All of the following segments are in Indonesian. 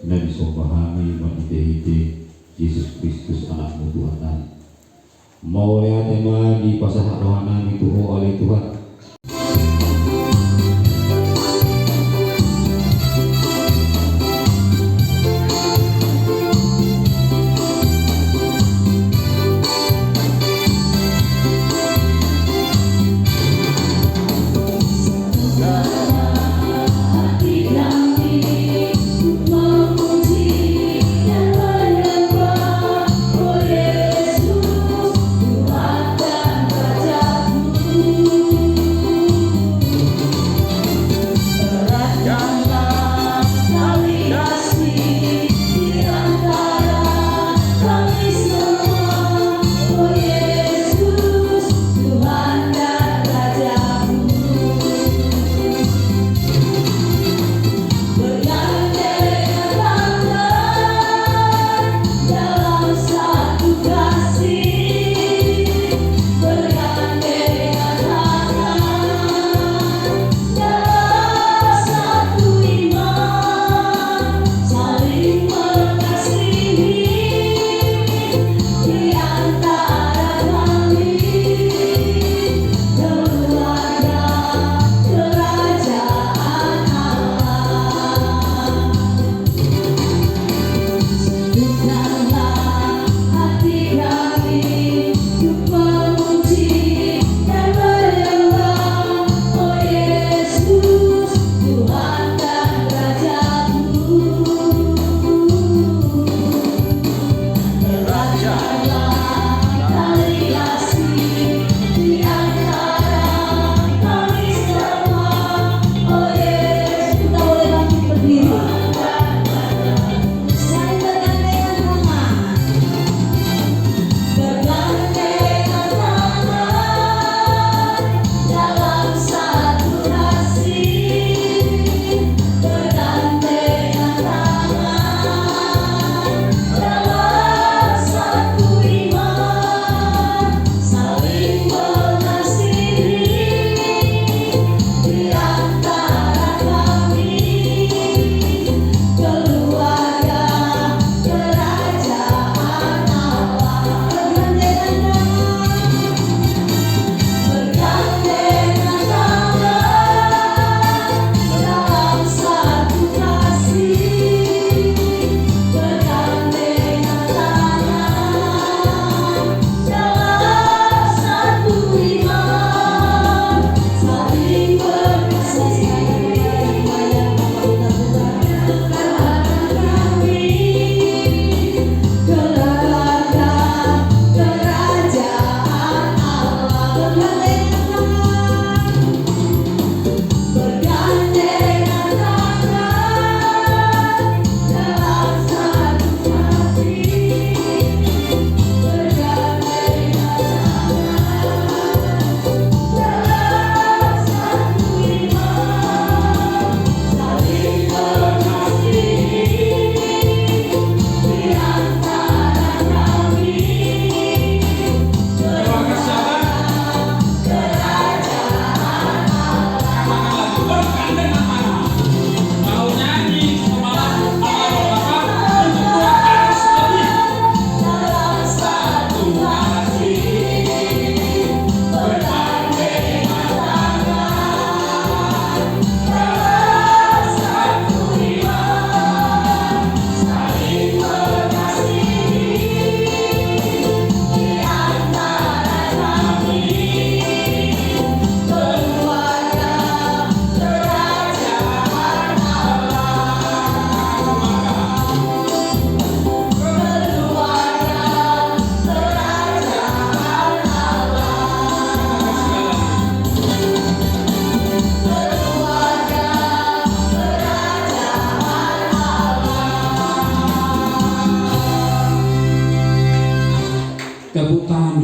na bisa memahami menghidupi Yesus Kristus anakmu Tuhan. Mau lihat tema di pasal rohana itu oleh Tuhan. Yesus, Tuhan dan Rajaku.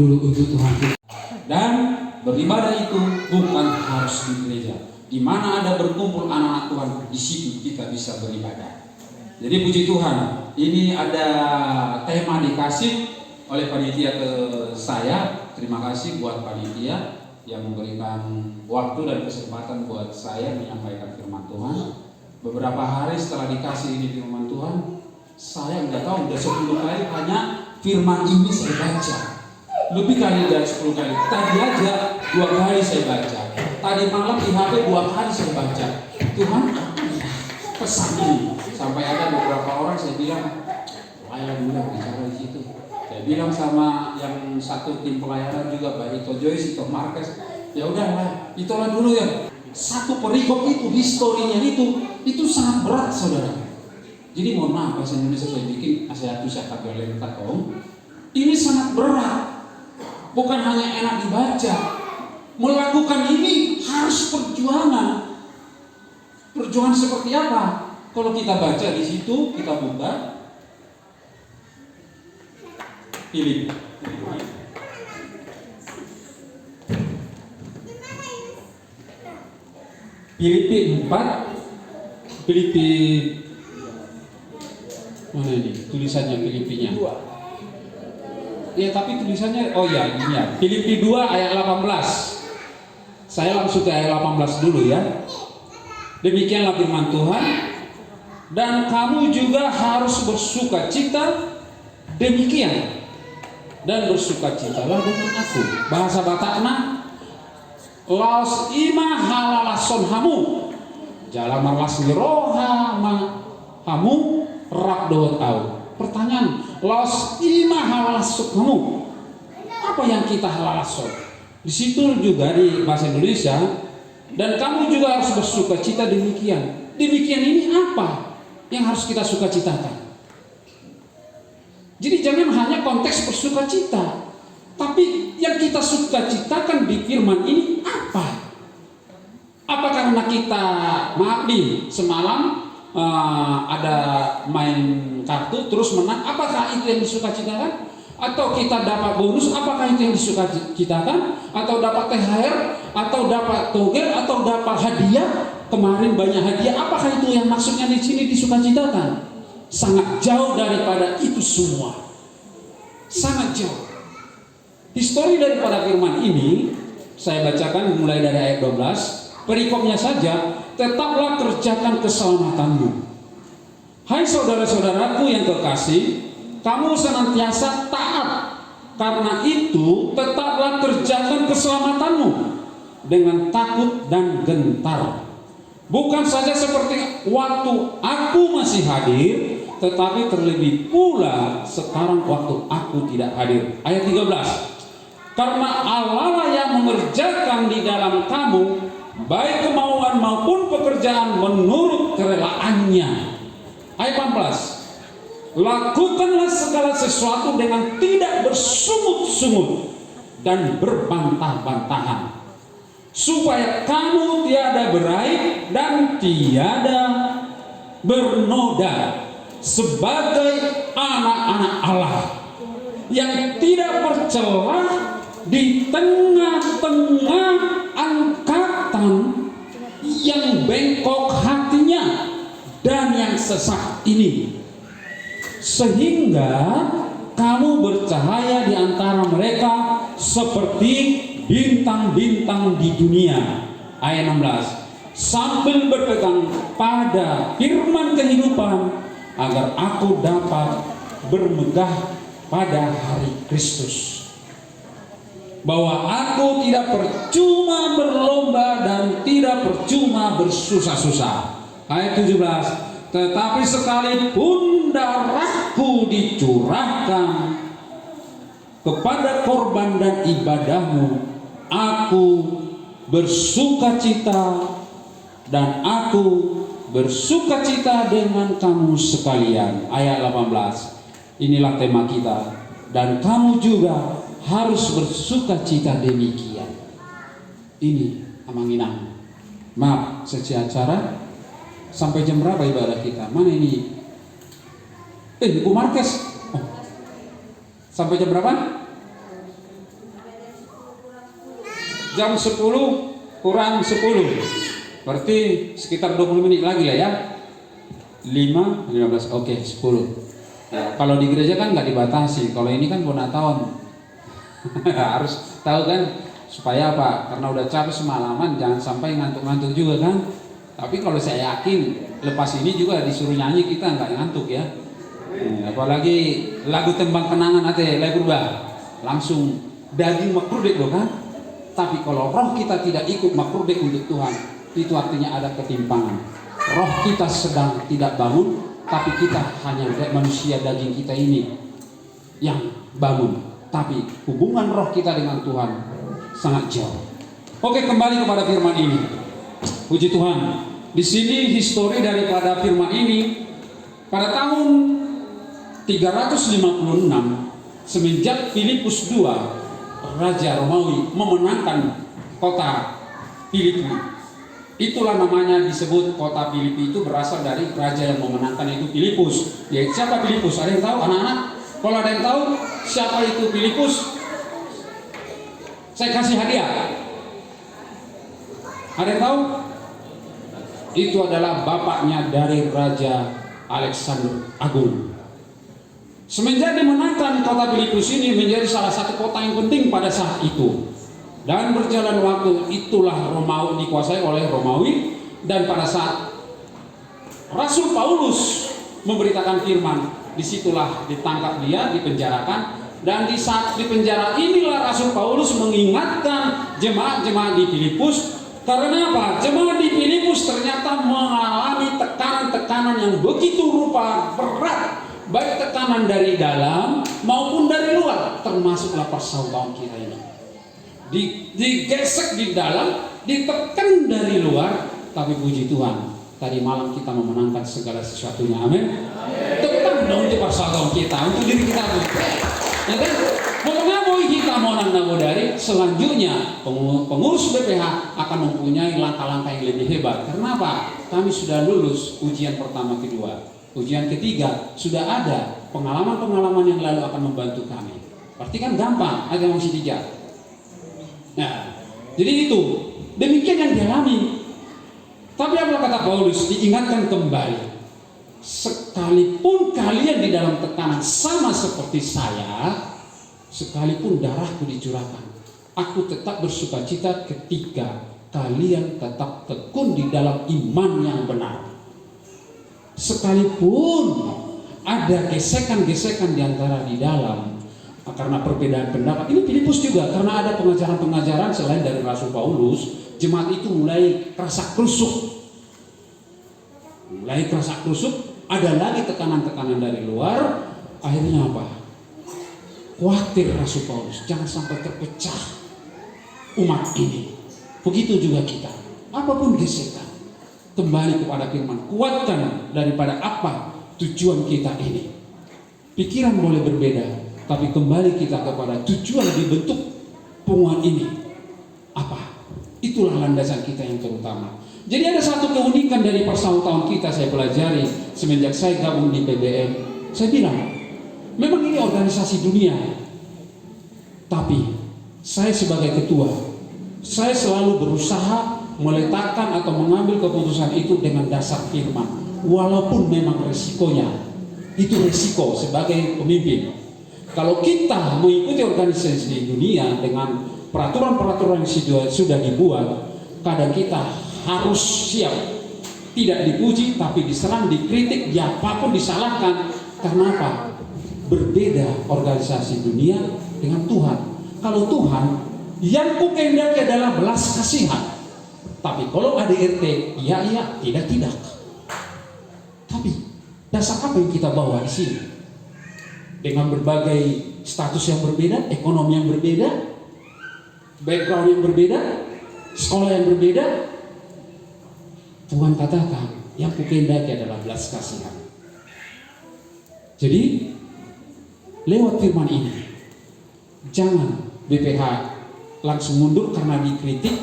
dulu untuk Tuhan kita. Dan beribadah itu bukan harus di gereja. Di mana ada berkumpul anak-anak Tuhan, di situ kita bisa beribadah. Jadi puji Tuhan, ini ada tema dikasih oleh panitia ke saya. Terima kasih buat panitia yang memberikan waktu dan kesempatan buat saya menyampaikan firman Tuhan. Beberapa hari setelah dikasih ini firman Tuhan, saya nggak tahu udah 10 kali hanya firman ini saya baca. Lebih kali dari 10 kali. Tadi aja 2 kali saya baca. Tadi malam di HP 2 kali saya baca. Tuhan apa ya pesan ini? Sampai ada beberapa orang saya bilang, saya dulu bicara di situ. Saya bilang sama yang satu tim pelayanan juga, baik Ito Joyce, Ito Marquez, ya udahlah, itulah dulu ya. Satu perikop itu, historinya itu sangat berat, saudara. Jadi mohon maaf bahasa Indonesia saya bikin asyatu syakabel takong. Ini sangat berat, bukan hanya enak dibaca. Melakukan ini harus perjuangan. Perjuangan seperti apa? Kalau kita baca di situ, kita buka Filipi. Filipi 4, Filipi mana ini? Tulisannya Filipinya. Ya tapi tulisannya, oh ya ini ya. Filipi 2 ayat 18. Saya langsung ke ayat 18 dulu ya. Demikianlah firman Tuhan. Dan kamu juga harus bersuka cita demikian. Dan bersuka citalah dengan aku. Bahasa Batakna, laos ima halalason hamu, jalan marlas niroha hamu rak doa tahu. Pertanyaan, laos ima halalason hamu, apa yang kita halalason? Di situ juga di bahasa Indonesia, dan kamu juga harus bersuka cita demikian. Demikian ini apa yang harus kita sukacitakan? Jadi jangan hanya konteks bersukacita, tapi yang kita sukacitakan di firman ini apa? Apa karena kita, maaf nih, semalam ada main kartu terus menang, apakah itu yang disukacitakan? Atau kita dapat bonus, apakah itu yang disukacitakan? Atau dapat THR, atau dapat togel, atau dapat hadiah? Kemarin banyak hadiah, apakah itu yang maksudnya di sini disukacitakan? Sangat jauh daripada itu semua. Sangat jauh. Histori daripada firman ini saya bacakan mulai dari ayat 12. Perikopnya saja, tetaplah kerjakan keselamatanmu. Hai saudara-saudaraku yang kekasih, kamu senantiasa taat. Karena itu tetaplah kerjakan keselamatanmu dengan takut dan gentar. Bukan saja seperti waktu aku masih hadir, tetapi terlebih pula sekarang waktu aku tidak hadir. Ayat 13. Karena Allah yang mengerjakan di dalam kamu baik kemauan maupun pekerjaan menurut kerelaannya. Ayat 14. Lakukanlah segala sesuatu dengan tidak bersungut-sungut dan berbantah-bantahan, supaya kamu tiada beraib dan tiada bernoda sebagai anak-anak Allah yang tidak bercela di tengah-tengah angkatan yang bengkok hatinya dan yang sesat ini, sehingga kamu bercahaya di antara mereka seperti bintang-bintang di dunia. Ayat 16. Sambil berpegang pada firman kehidupan, agar aku dapat bermegah pada hari Kristus. Bahwa aku tidak percuma berlomba dan tidak percuma bersusah-susah. Ayat 17. Tetapi sekalipun darahku dicurahkan kepada korban dan ibadahmu, aku bersukacita dan aku bersukacita dengan kamu sekalian. Ayat 18. Inilah tema kita. Dan kamu juga harus bersukacita demikian. Ini amanginang. Maaf, secara sampai jam berapa ibadah kita? Mana ini? Ibu Marquez. Oh. Sampai jam berapa? jam 10 kurang 10. Berarti sekitar 20 menit lagi lah ya. 5, 15, oke 10. Ya, kalau di gereja kan nggak dibatasi. Kalau ini kan bonataon. Harus tahu kan, supaya apa? Karena udah capek semalaman, jangan sampai ngantuk-ngantuk juga kan. Tapi kalau saya yakin lepas ini juga disuruh nyanyi kita nggak ngantuk ya. Apalagi lagu tembang kenangan ate lagu berubah, langsung daging makrudek loh kan. Tapi kalau roh kita tidak ikut makrudek untuk Tuhan, itu artinya ada ketimpangan. Roh kita sedang tidak bangun, tapi kita hanya manusia daging kita ini yang bangun. Tapi hubungan roh kita dengan Tuhan sangat jauh. Oke, kembali kepada firman ini. Puji Tuhan. Di sini histori daripada firman ini pada tahun 356 semenjak Filipus II, Raja Romawi memenangkan kota Filipi. Itulah namanya disebut kota Filipi, itu berasal dari raja yang memenangkan itu Filipus. Ya, siapa Filipus? Ada yang tahu anak-anak? Kalau ada yang tahu siapa itu Filipus, saya kasih hadiah. Ada yang tahu? Itu adalah bapaknya dari Raja Alexander Agung. Semenjak dimenangkan kota Filipus ini menjadi salah satu kota yang penting pada saat itu. Dan berjalan waktu itulah Romawi dikuasai oleh Romawi, dan pada saat Rasul Paulus memberitakan firman, disitulah ditangkap dia, dipenjarakan, dan di saat dipenjara inilah Rasul Paulus mengingatkan jemaat-jemaat di Filipus. Karena apa? Jemaat di Filipus ternyata mengalami tekanan-tekanan yang begitu rupa berat, baik tekanan dari dalam maupun dari luar, termasuklah persaudaraan kita ini. Digesek di dalam, ditekan dari luar, tapi puji Tuhan, tadi malam kita memenangkan segala sesuatunya. Amin. Tekan dong di persaudaraan kita, untuk diri kita. Ya kan? Mengabui kita mau dari selanjutnya pengurus BPH akan mempunyai langkah-langkah yang lebih hebat. Karena apa? Kami sudah lulus ujian pertama kedua, ujian ketiga sudah ada pengalaman-pengalaman yang lalu akan membantu kami. Berarti kan gampang, ada yang masih dijak. Nah, jadi itu demikian yang dialami. Tapi apa kata Paulus? Diingatkan kembali, sekalipun kalian di dalam tekanan sama seperti saya, sekalipun darahku dicurahkan, aku tetap bersukacita ketika kalian tetap tekun di dalam iman yang benar. Sekalipun ada gesekan-gesekan di antara di dalam karena perbedaan pendapat. Ini Filipus juga, karena ada pengajaran-pengajaran selain dari Rasul Paulus, jemaat itu mulai kerasa krusuk. Ada lagi tekanan-tekanan dari luar. Akhirnya apa? Khawatir Rasul Paulus jangan sampai terpecah umat ini. Begitu juga kita. Apapun gesekan, kembali kepada firman, kuatkan daripada apa tujuan kita ini. Pikiran boleh berbeda, tapi kembali kita kepada tujuan dibentuk pengumuman ini. Apa? Itulah landasan kita yang terutama. Jadi ada satu keunikan dari persaudaraan kita saya pelajari semenjak saya gabung di PBM. Saya bilang, memang ini organisasi dunia, tapi saya sebagai ketua, saya selalu berusaha meletakkan atau mengambil keputusan itu dengan dasar firman. Walaupun memang resikonya, itu resiko sebagai pemimpin. Kalau kita mengikuti organisasi di dunia dengan peraturan-peraturan yang sudah dibuat, kadang kita harus siap tidak dipuji, tapi diserang, dikritik, ya apapun disalahkan. Karena apa? Berbeda organisasi dunia dengan Tuhan. Kalau Tuhan, yang kukehendaki adalah belas kasihan. Tapi kalau ADRT, iya, tidak. Tapi dasar apa yang kita bawa di sini? Dengan berbagai status yang berbeda, ekonomi yang berbeda, background yang berbeda, sekolah yang berbeda, Tuhan katakan yang kukehendaki adalah belas kasihan. Jadi lewat firman ini, jangan BPH langsung mundur karena dikritik,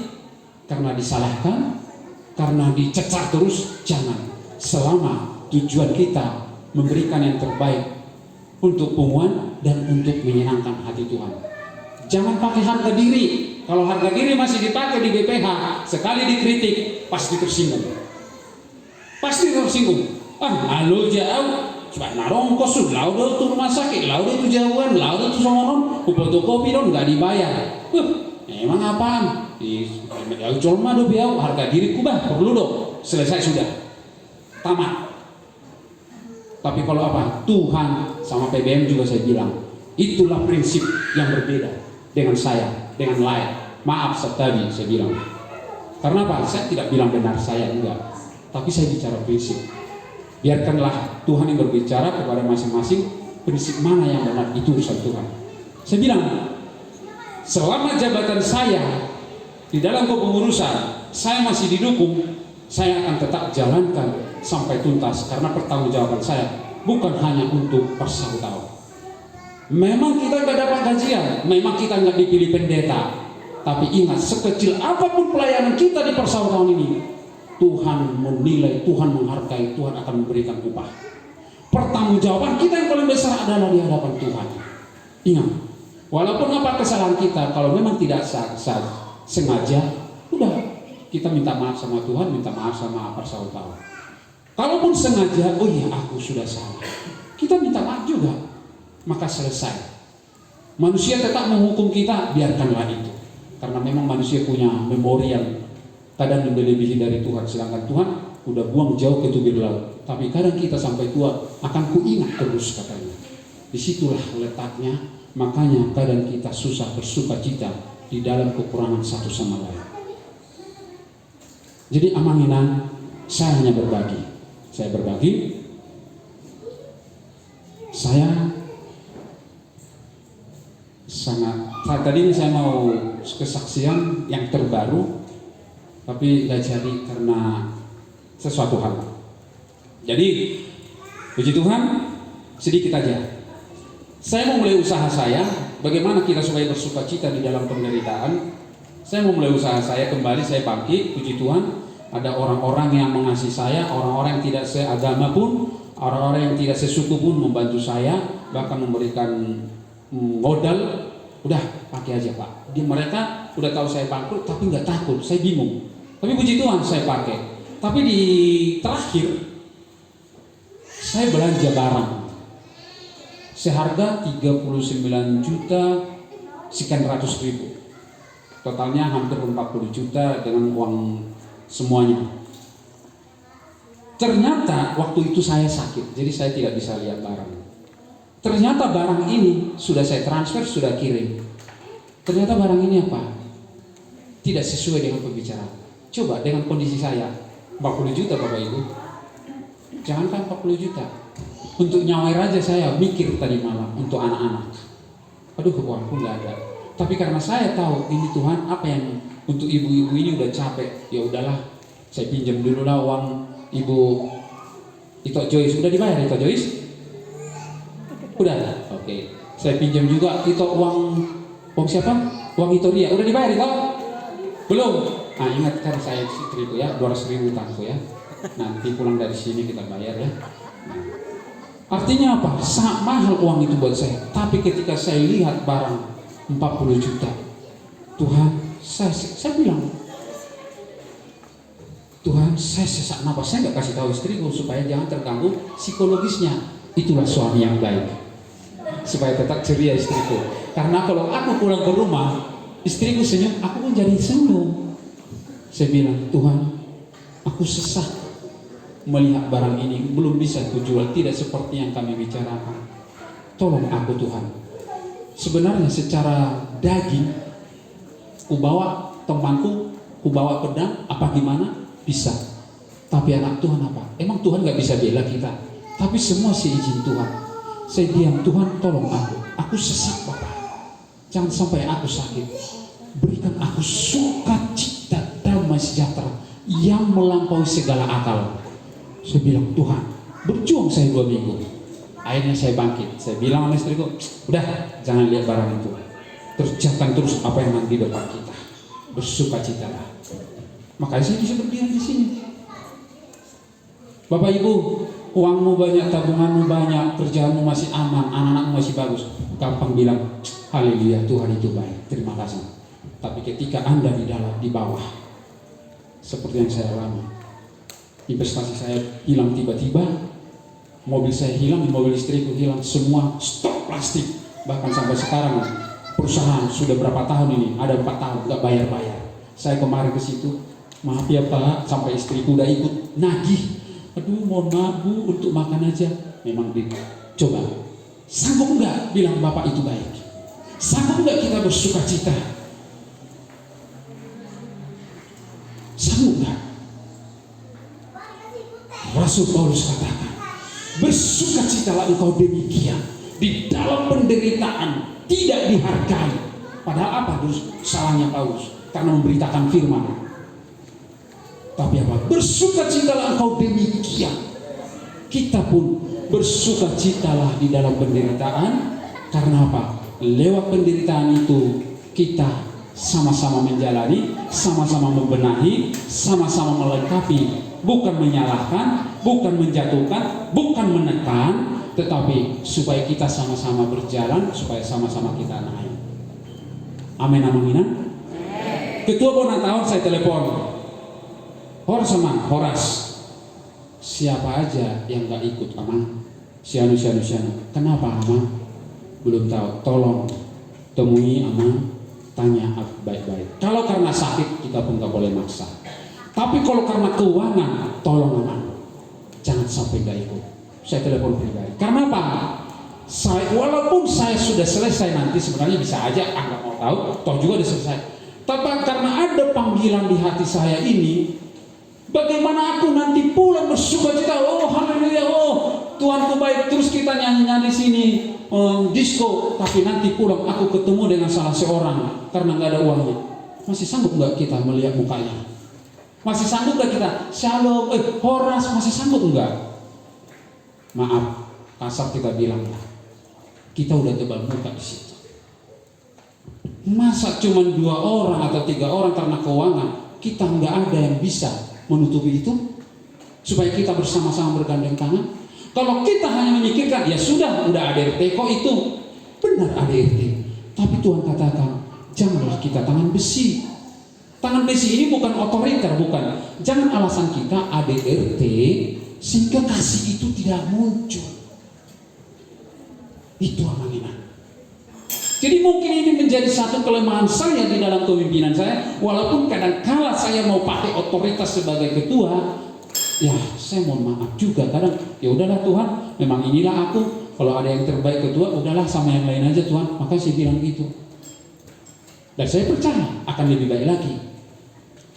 karena disalahkan, karena dicecar terus. Jangan. Selama tujuan kita memberikan yang terbaik untuk pengumuman dan untuk menyenangkan hati Tuhan. Jangan pakai harga diri. Kalau harga diri masih dipakai di BPH, sekali dikritik pasti tersinggung. Pasti tersinggung. Halo jauh, coba narongkos, laudo itu rumah sakit, laudo itu jauhan, laudo itu sonoron, fotokopi dong nggak dibayar. Emang apaan? Ya colma do biau, harga diri kubah perlu dong. Selesai sudah, tamat. Tapi kalau apa? Tuhan sama PBM juga saya bilang, itulah prinsip yang berbeda dengan saya, dengan lain. Maaf tadi saya bilang. Karena apa? Saya tidak bilang benar saya, enggak. Tapi saya bicara prinsip. Biarkanlah Tuhan yang berbicara kepada masing-masing prinsip mana yang benar, itu urusan Tuhan. Saya bilang, selama jabatan saya di dalam kepengurusan, saya masih didukung, saya akan tetap jalankan sampai tuntas, karena pertanggungjawaban saya bukan hanya untuk persaudaraan. Memang kita nggak dapat gajian, memang kita nggak dipilih pendeta, tapi ingat, sekecil apapun pelayanan kita di persaudaraan ini, Tuhan menilai, Tuhan menghargai, Tuhan akan memberikan upah. Pertanggungjawaban kita yang paling besar adalah di hadapan Tuhan. Ingat, walaupun apa kesalahan kita, kalau memang tidak sengaja, udah kita minta maaf sama Tuhan, minta maaf sama persaudaraan. Kalaupun sengaja, oh iya aku sudah salah, kita minta maaf juga, maka selesai. Manusia tetap menghukum kita, biarkanlah itu, karena memang manusia punya memori yang kadang melebihi dari Tuhan. Sedangkan Tuhan udah buang jauh ke tubir laut, tapi kadang kita sampai tua akan kuingat terus, katanya. Disitulah letaknya. Makanya kadang kita susah bersuka cita di dalam kekurangan satu sama lain. Jadi amanginan, saya hanya berbagi. Saya berbagi. Saya sangat, tadi ini saya mau kesaksian yang terbaru, tapi nggak jadi karena sesuatu hal. Jadi puji Tuhan, sedikit aja. Saya mau mulai usaha saya, bagaimana kita supaya bersuka cita di dalam penderitaan. Saya mau mulai usaha saya kembali, saya bangkit, puji Tuhan. Ada orang-orang yang mengasihi saya, orang-orang yang tidak seagama pun, orang-orang yang tidak sesuku pun membantu saya, bahkan memberikan modal. Udah pakai aja Pak. Mereka udah tahu saya bangkrut, tapi nggak takut, saya bingung. Tapi puji Tuhan saya pakai. Tapi di terakhir saya belanja barang seharga 39 juta sekian ratus ribu. Totalnya hampir 40 juta dengan uang semuanya. Ternyata waktu itu saya sakit, jadi saya tidak bisa lihat barang. Ternyata barang ini sudah saya transfer, sudah kirim. Ternyata barang ini apa? Tidak sesuai dengan pembicaraan. Coba dengan kondisi saya 40 juta Bapak Ibu. Jangankan 40 juta, untuk nyawer aja saya mikir tadi malam untuk anak-anak. Aduh, uangku nggak ada. Tapi karena saya tahu ini Tuhan, apa yang untuk ibu-ibu ini udah capek, ya udahlah, saya pinjam dulu lah uang Ibu Ito Joyce. Udah dibayar Ito Joyce? Udah, oke. Saya pinjam juga Ito uang siapa? Uang Ito Ria. Udah dibayar Ito? Belum. Nah, ingat kan saya istriku ya, 200.000 utangku ya. Nanti pulang dari sini kita bayar ya. Nah, artinya apa? Sangat mahal uang itu buat saya. Tapi ketika saya lihat barang 40 juta, Tuhan, saya bilang, Tuhan, saya sesak napas. Saya nggak kasih tahu istriku supaya jangan terganggu psikologisnya. Itulah suami yang baik, supaya tetap ceria istriku. Karena kalau aku pulang ke rumah, istriku senyum, aku pun jadi senyum. Saya bilang, Tuhan, aku sesak melihat barang ini, belum bisa kujual, tidak seperti yang kami bicarakan. Tolong aku Tuhan. Sebenarnya secara daging, ku bawa temanku, ku bawa pedang, apa gimana? Bisa. Tapi anak Tuhan apa? Emang Tuhan gak bisa bela kita? Tapi semua seizin Tuhan. Saya diam, Tuhan tolong aku. Aku sesak Bapak. Jangan sampai aku sakit. Berikan aku sukacita, damai sejahtera yang melampaui segala akal. Saya bilang, Tuhan, berjuang saya 2 minggu. Akhirnya saya bangkit. Saya bilang sama istriku, udah jangan lihat barang itu. Kerjakan terus apa yang nanti depan kita. Bersukacitalah. Makanya saya bisa berdiri di sini. Bapak Ibu, uangmu banyak, tabunganmu banyak, kerjaanmu masih aman, anak-anakmu masih bagus. Gampang bilang, haleluya, Tuhan itu baik. Terima kasih. Tapi ketika Anda di bawah, seperti yang saya alami, investasi saya hilang tiba-tiba, mobil saya hilang, mobil istriku hilang, semua stok plastik. Bahkan sampai sekarang perusahaan sudah berapa tahun ini, ada 4 tahun nggak bayar-bayar. Saya kemarin ke situ, maaf ya Pak, sampai istriku udah ikut nagih. Aduh, mohon maaf Bu, untuk makan aja. Memang coba, sanggup nggak bilang Bapak itu baik? Sanggup nggak kita bersuka cita? Sanggup nggak? Rasul Paulus katakan, bersukacitalah engkau demikian di dalam penderitaan, tidak dihargai. Padahal apa salahnya Paulus? Karena memberitakan firman. Tapi apa? Bersukacitalah engkau demikian. Kita pun bersukacitalah di dalam penderitaan. Karena apa? Lewat penderitaan itu kita sama-sama menjalani, sama-sama membenahi, sama-sama melengkapi. Bukan menyalahkan, bukan menjatuhkan, bukan menekan, tetapi supaya kita sama-sama berjalan, supaya sama-sama kita naik. Amin, amin. Ketua Bonan tahun saya telepon, Horas, siapa aja yang gak ikut Amang? Sianu. Kenapa Amang? Belum tahu. Tolong temui Amang, tanya baik-baik. Kalau karena sakit kita pun gak boleh maksa. Tapi kalau karena keuangan, tolong Amang, jangan sampai gak ikut. Saya telepon pribadi. Karena apa? Walaupun saya sudah selesai nanti, sebenarnya bisa aja nggak mau tahu, toh juga sudah selesai. Tapi karena ada panggilan di hati saya ini, bagaimana aku nanti pulang bersukacita? Oh haleluya, oh Tuhanku baik. Terus kita nyanyi di sini disco, tapi nanti pulang aku ketemu dengan salah seorang karena nggak ada uangnya. Masih sanggup nggak kita melihat mukanya? Masih sanggup nggak kita? Shalom, Horas, masih sanggup nggak? Maaf, kasar kita bilang, kita udah tebal muka di situ. Masa cuma 2 orang atau 3 orang karena keuangan, kita nggak ada yang bisa menutupi itu, supaya kita bersama-sama bergandeng tangan. Kalau kita hanya memikirkan, ya sudah, udah ADRT kok itu, benar ADRT. Tapi Tuhan katakan, janganlah kita tangan besi. Tangan besi ini bukan otoriter, bukan. Jangan alasan kita ADRT sehingga kasih itu tidak muncul. Itu amanah. Jadi mungkin ini menjadi satu kelemahan saya di dalam kepemimpinan saya. Walaupun kadang-kala saya mau pakai otoritas sebagai ketua, ya saya mohon maaf juga kadang. Ya udahlah Tuhan, memang inilah aku. Kalau ada yang terbaik ketua, udahlah sama yang lain aja Tuhan. Maka saya bilang gitu. Dan saya percaya akan lebih baik lagi.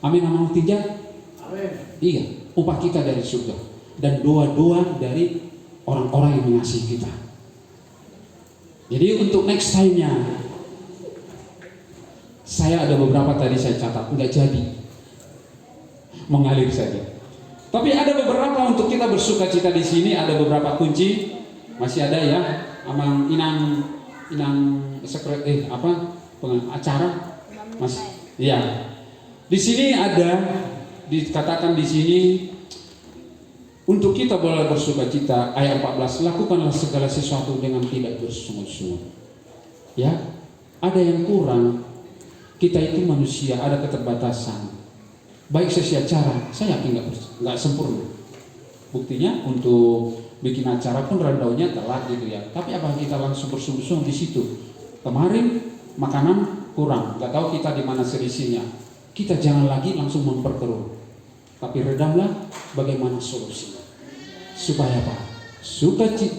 Amin, amin, tidak? Amin. Iya, upah kita dari surga dan doa-doa dari orang-orang yang mengasihi kita. Jadi untuk next time-nya, saya ada beberapa tadi saya catat, nggak jadi, mengalir saja. Tapi ada beberapa untuk kita bersukacita di sini, ada beberapa kunci, masih ada ya, Amang Inang acara, Mas, ya. Di sini ada dikatakan di sini untuk kita boleh bersukacita, ayat 14, lakukanlah segala sesuatu dengan tidak bersungut-sungut. Ya, ada yang kurang. Kita itu manusia, ada keterbatasan. Baik secara cara, saya yakin nggak sempurna. Buktinya untuk bikin acara pun rundown-nya telat gitu ya. Tapi apa kita langsung bersungguh-sungguh di situ? Kemarin makanan kurang, nggak tahu kita di mana selisihnya. Kita jangan lagi langsung memperkeruh, tapi redamlah bagaimana solusinya. Supaya apa?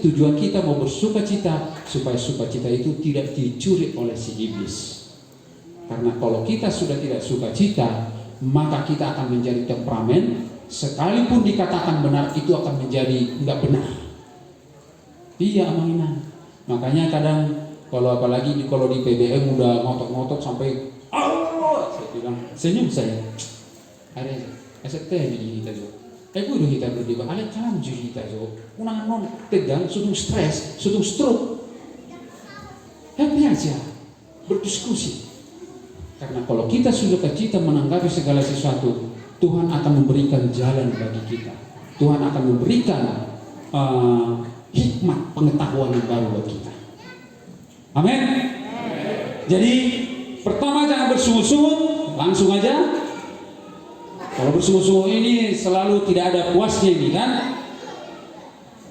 Tujuan kita mau bersukacita, supaya sukacita itu tidak dicuri oleh si iblis. Karena kalau kita sudah tidak sukacita, maka kita akan menjadi temperamen. Sekalipun dikatakan benar, itu akan menjadi enggak benar. Iya, aminan. Makanya kadang kalau apalagi kalau di PBM udah ngotot-ngotot sampai saya bilang, senyum saya. Ada ST ini kita jo. Udah kita berdua. Ada kalam jo kita jo. Unang non tegang, sudung stres, sudung stroke. Happy aja, berdiskusi. Karena kalau kita sudah kecita menanggapi segala sesuatu, Tuhan akan memberikan jalan bagi kita. Tuhan akan memberikan hikmat pengetahuan yang baru bagi kita. Amin. Jadi pertama jangan bersungut-sungut, langsung aja. Kalau bersungut-sungut ini selalu tidak ada puasnya ini kan.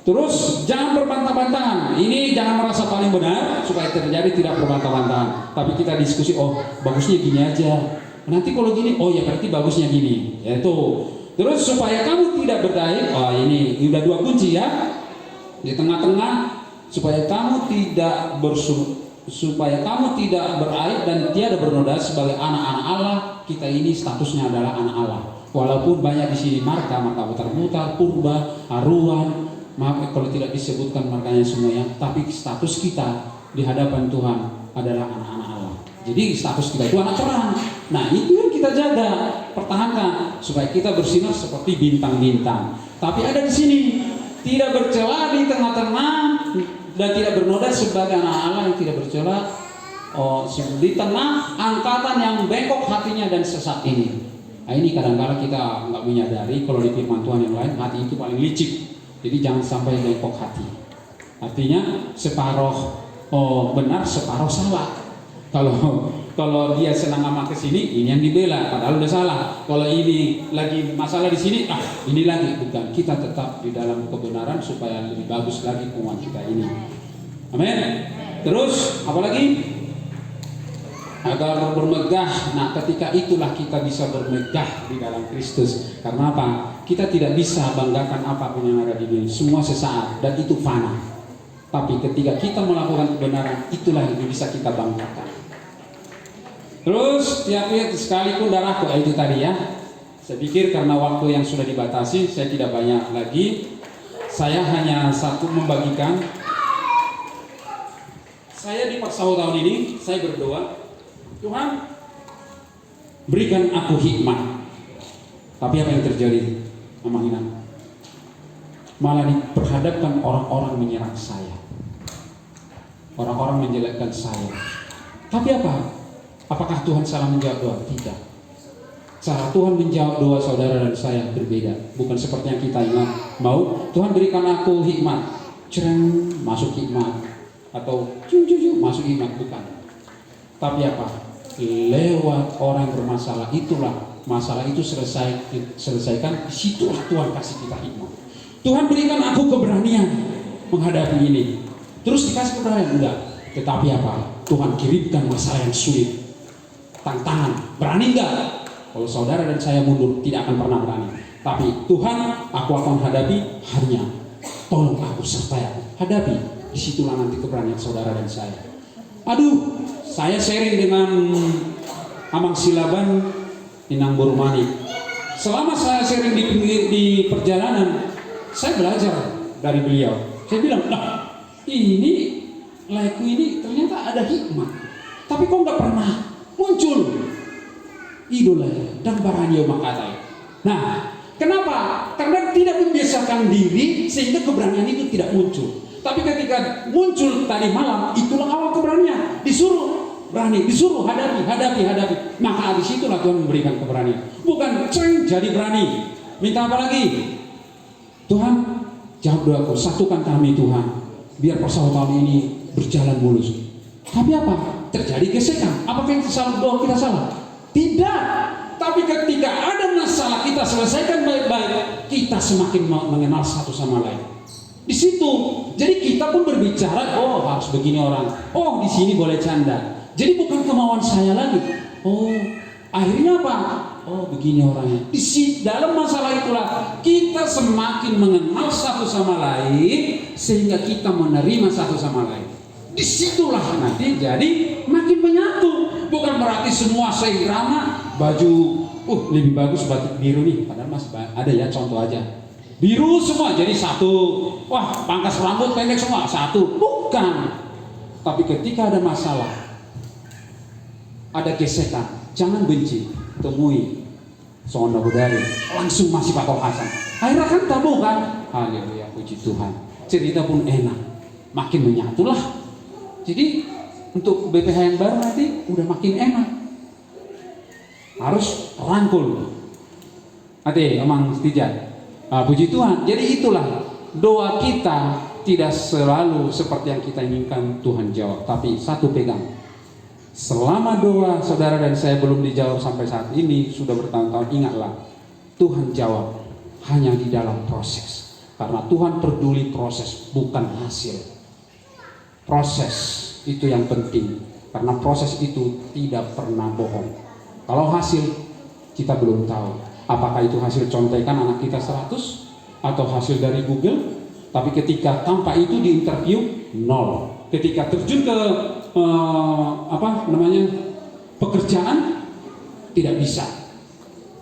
Terus jangan berbantah-bantahan. Ini jangan merasa paling benar supaya terjadi tidak berbantah-bantahan. Tapi kita diskusi, oh bagusnya gini aja. Nanti kalau gini, oh ya berarti bagusnya gini. Ya itu. Terus supaya kamu tidak berdaya, oh ini udah 2 kunci ya. Di tengah-tengah supaya kamu tidak beraib dan tiada bernoda sebagai anak-anak Allah. Kita ini statusnya adalah anak Allah. Walaupun banyak di sini marka putar-putar, purba, haruan. Maaf kalau tidak disebutkan markanya semuanya, tapi status kita di hadapan Tuhan adalah anak-anak Allah. Jadi status kita itu anak terang. Nah itu yang kita jaga, pertahankan supaya kita bersinar seperti bintang-bintang. Tapi ada di sini tidak bercela di tengah-tengah dan tidak bernoda sebagai anak Allah yang tidak bercela. Di tengah angkatan yang bengkok hatinya dan sesat ini. Nah ini kadang-kadang kita nggak menyadari kalau di firman Tuhan yang lain hati itu paling licik. Jadi jangan sampai bengkok hati. Artinya separuh benar, separuh salah. Kalau dia senang sama ke sini, ini yang dibela, padahal udah salah. Kalau ini lagi masalah di sini, ini lagi bukan. Kita tetap di dalam kebenaran supaya lebih bagus lagi umat kita ini. Amin. Terus apalagi? Agar bermegah. Nah ketika itulah kita bisa bermegah di dalam Kristus. Karena apa? Kita tidak bisa banggakan apapun yang ada di dunia. Semua sesaat dan itu fana. Tapi ketika kita melakukan kebenaran, itulah yang bisa kita banggakan. Terus tiap sekalipun darahku, itu tadi ya. Saya pikir karena waktu yang sudah dibatasi, saya tidak banyak lagi. Saya hanya satu membagikan. Saya di Persahut tahun ini, saya berdoa, Tuhan berikan aku hikmat. Tapi apa yang terjadi? Amahinan. Malah diperhadapkan orang-orang menyerang saya. Orang-orang menjelekkan saya. Tapi apa? Apakah Tuhan salah menjawab doa? Tidak. Cara Tuhan menjawab doa saudara dan saya berbeda. Bukan seperti yang kita ingat. Mau Tuhan berikan aku hikmat. Cereng, masuk hikmat. Atau cucu masuk hikmat. Bukan. Tapi apa? Lewat orang yang bermasalah itulah masalah itu selesaikan. Disitulah Tuhan kasih kita hikmat. Tuhan berikan aku keberanian menghadapi ini. Terus dikasih keberanian enggak? Tetapi apa? Tuhan kirimkan masalah yang sulit, tantangan. Berani enggak? Kalau saudara dan saya mundur tidak akan pernah berani. Tapi Tuhan, aku akan hadapi. Hanya tolong aku sertai aku hadapi. Disitulah nanti keberanian saudara dan saya. Aduh, saya sharing dengan Amang Silaban Inang Borumani. Selama saya sharing di perjalanan, saya belajar dari beliau. Saya bilang, ini laiku ini ternyata ada hikmat. Tapi kok nggak pernah muncul idola dan baranio makatai. Nah, kenapa? Karena tidak membiasakan diri sehingga keberanian itu tidak muncul. Tapi ketika muncul tadi malam, itulah awal keberanian. Disuruh berani, disuruh hadapi. Maka disitulah Tuhan memberikan keberanian. Bukan jadi berani. Minta apa lagi? Tuhan, jawab doaku, satukan kami Tuhan. Biar Persahut tahun ini berjalan mulus. Tapi apa? Terjadi gesekan. Apakah yang salah doa kita salah? Tidak. Tapi ketika ada masalah kita selesaikan baik-baik, kita semakin mengenal satu sama lain. Di situ, jadi kita pun berbicara, oh harus begini orang, oh di sini boleh canda. Jadi bukan kemauan saya lagi. Oh, akhirnya apa? Oh begini orangnya. Di dalam masalah itulah kita semakin mengenal satu sama lain sehingga kita menerima satu sama lain. Disitulah nanti jadi makin menyatu. Bukan berarti semua seirama baju, lebih bagus batik biru nih. Padahal masih ada ya contoh aja. Biru semua jadi satu. Wah, pangkas rambut pendek semua satu. Bukan. Tapi ketika ada masalah, ada gesekan, jangan benci, temui Sonda Budari, langsung masih Pak Hasan. Akhirnya kan tabu kan? Haleluya, puji Tuhan. Cerita pun enak, makin menyatulah. Jadi untuk BPH yang baru nanti udah makin enak. Harus rangkul. Ade, Amang Setijat. Puji Tuhan. Jadi itulah doa kita tidak selalu seperti yang kita inginkan Tuhan jawab. Tapi satu pegang. Selama doa saudara dan saya belum dijawab sampai saat ini, sudah bertahun-tahun, ingatlah, Tuhan jawab hanya di dalam proses. Karena Tuhan peduli proses, bukan hasil. Proses itu yang penting, karena proses itu tidak pernah bohong. Kalau hasil, kita belum tahu apakah itu hasil contekan anak kita 100 atau hasil dari Google. Tapi ketika tanpa itu di interview, 0. Ketika terjun ke pekerjaan, tidak bisa.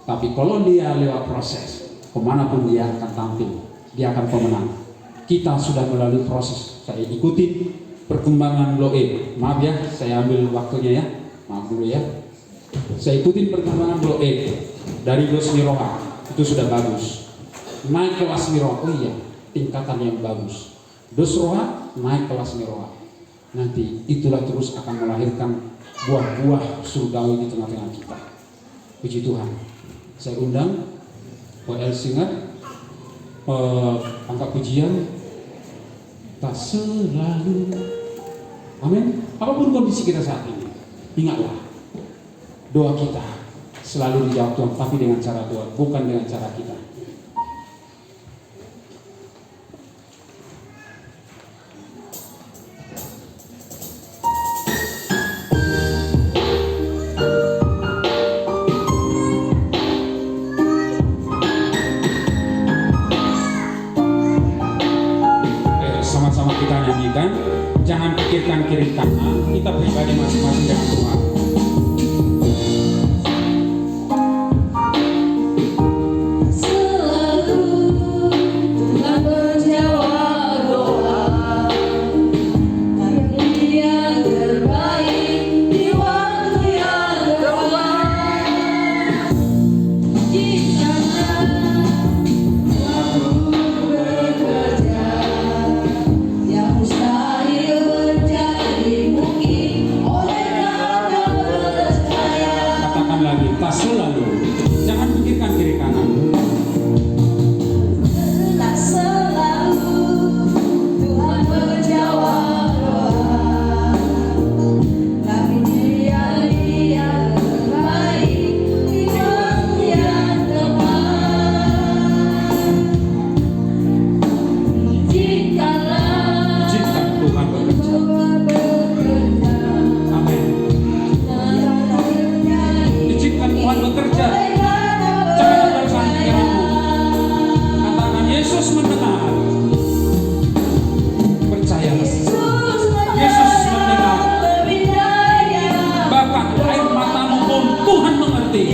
Tapi kalau dia lewat proses, kemanapun dia akan tampil, dia akan pemenang. Kita sudah melalui proses. Saya ikuti perkembangan Blok E. Maaf ya, saya ambil waktunya ya. Maaf dulu ya. Saya ikutin perkembangan Blok E dari Los Miroha, itu sudah bagus. Naik kelas Miroha, oh iya, tingkatan yang bagus. Dos Roha naik kelas Miroha. Nanti itulah terus akan melahirkan buah-buah surgawi di tengah-tengah kita. Puji Tuhan. Saya undang W.L. Singer, angkat pujian. Tak selalu, amin. Apapun kondisi kita saat ini, ingatlah, doa kita selalu dijawab Tuhan, tapi dengan cara Tuhan, bukan dengan cara kita. Sama-sama kita nyanyikan. Jangan pikirkan kiri kanan, kita pribadi masing-masing dengan Tuhan. Tak selalu, jangan pikirkan kiri kanan. Tak selalu Tuhan menjawab doa, tapi Dia yang terbaik di waktu yang tepat. Izinkan Tuhan bekerja. Amin. Tuhan bekerja. Jangan andalkan pikiranmu. Katakan Yesus mendengar. Percayalah. Yesus mendengar. Bahkan air matamu pun Tuhan mengerti.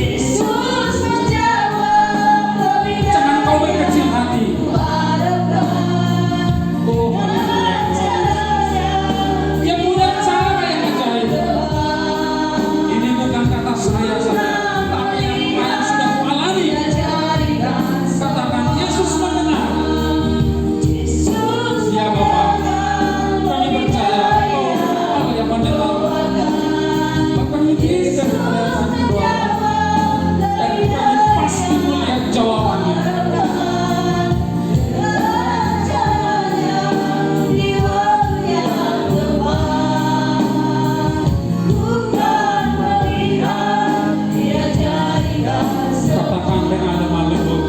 Jangan kau berkecil hati. Oh, yang mudah cara yang ajaib. Ini bukan kata saya saja.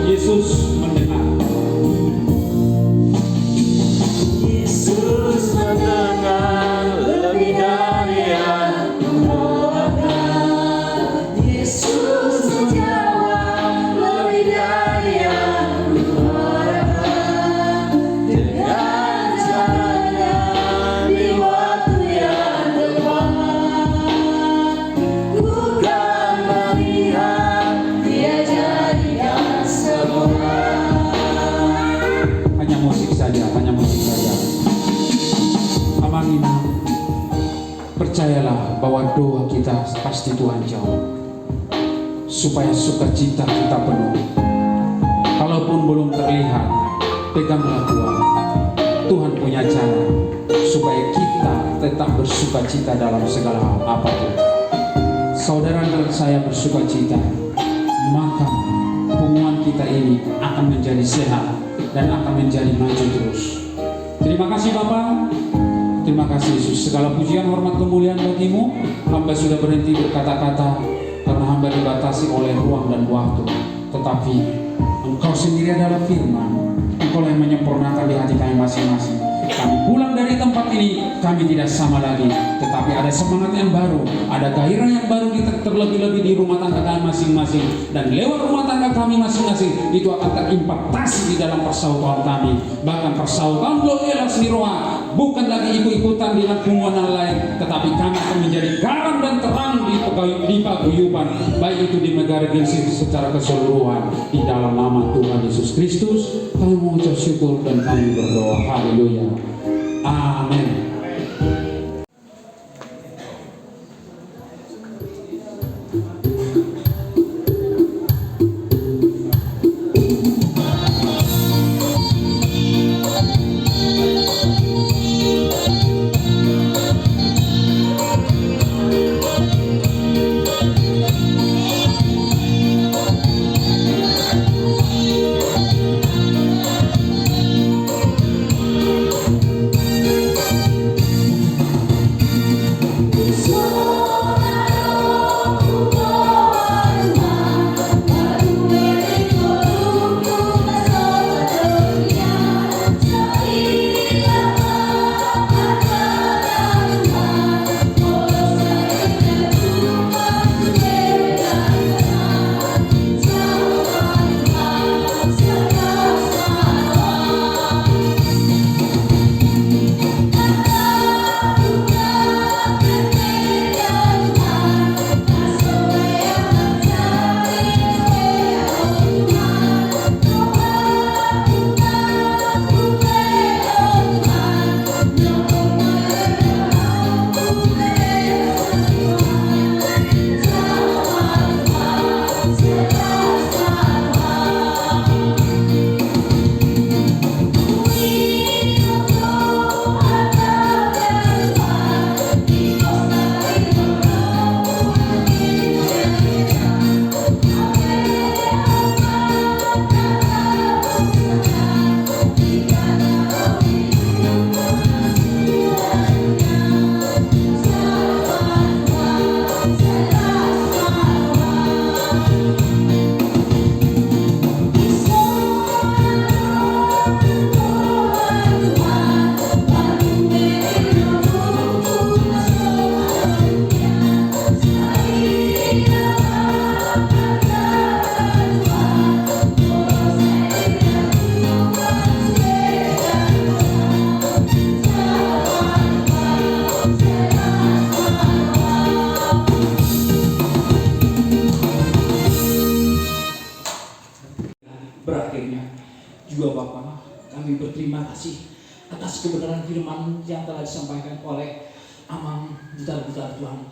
Yesus mendengar. Yesus mendengar lebih dari yang kuharapkan. Yesus menjawab lebih dari yang kuharapkan. Dengan caranya di waktu yang tepat, ku kan melihat Dia jadikan semua. Hanya musik saja, hanya musik saja. Amanina, percayalah bahwa doa kita pasti Tuhan jawab, supaya sukacita kita penuh. Kalaupun belum terlihat, peganglah Tuhan. Tuhan punya cara supaya kita tetap bersukacita dalam segala hal apapun. Saudara dan saya bersukacita, maka hubungan kita ini akan menjadi sehat dan akan menjadi maju terus. Terima kasih Bapak. Terima Terima kasih Yesus. Segala pujian, hormat, kemuliaan bagimu. Hamba sudah berhenti berkata-kata karena hamba dibatasi oleh ruang dan waktu. Tetapi Engkau sendiri adalah firman. Engkau yang menyempurnakan di hati kami masing-masing. Kami pulang dari tempat ini, kami tidak sama lagi, tetapi ada semangat yang baru, ada gairah yang baru terlebih-lebih di rumah tangga kami masing-masing, dan lewat rumah tangga kami masing-masing itu akan terimpactasi di dalam persautaan kami. Bahkan persautaan Loela Sniroa bukan lagi ikut-ikutan di lingkungan lain, tetapi kami akan menjadi garam dan terang di paguyuban, baik itu di negara Gresik secara keseluruhan. Di dalam nama Tuhan Yesus Kristus kami mengucap syukur dan kami berdoa. Haleluya. Amin. Juga Bapa, kami berterima kasih atas kebenaran firman yang telah disampaikan oleh Amang Butar-Butar Tuhan.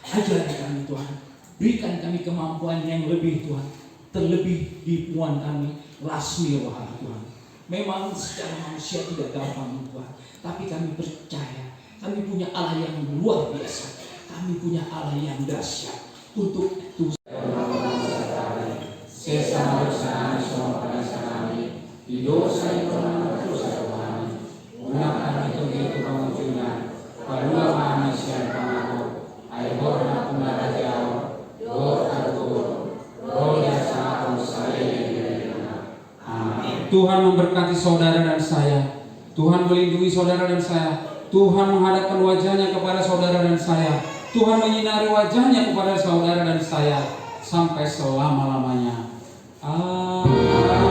Ajari kami Tuhan, berikan kami kemampuan yang lebih Tuhan, terlebih di Puan kami Lasmi Roha Tuhan. Memang secara manusia tidak gampang Tuhan, tapi kami percaya kami punya Allah yang luar biasa, kami punya Allah yang dahsyat. Untuk itu Sesama dosa semua pada kami, di dosa yang pernah dosa kami, gunakan itu kemunculan, kedua manusia pangako, air borna punara jauh, dor argur, roh yasa saya Amin. Tuhan memberkati saudara dan saya, Tuhan melindungi saudara dan saya, Tuhan menghadapkan wajahnya kepada saudara dan saya, Tuhan menyinari wajahnya kepada saudara dan saya sampai selama-lamanya. Amin.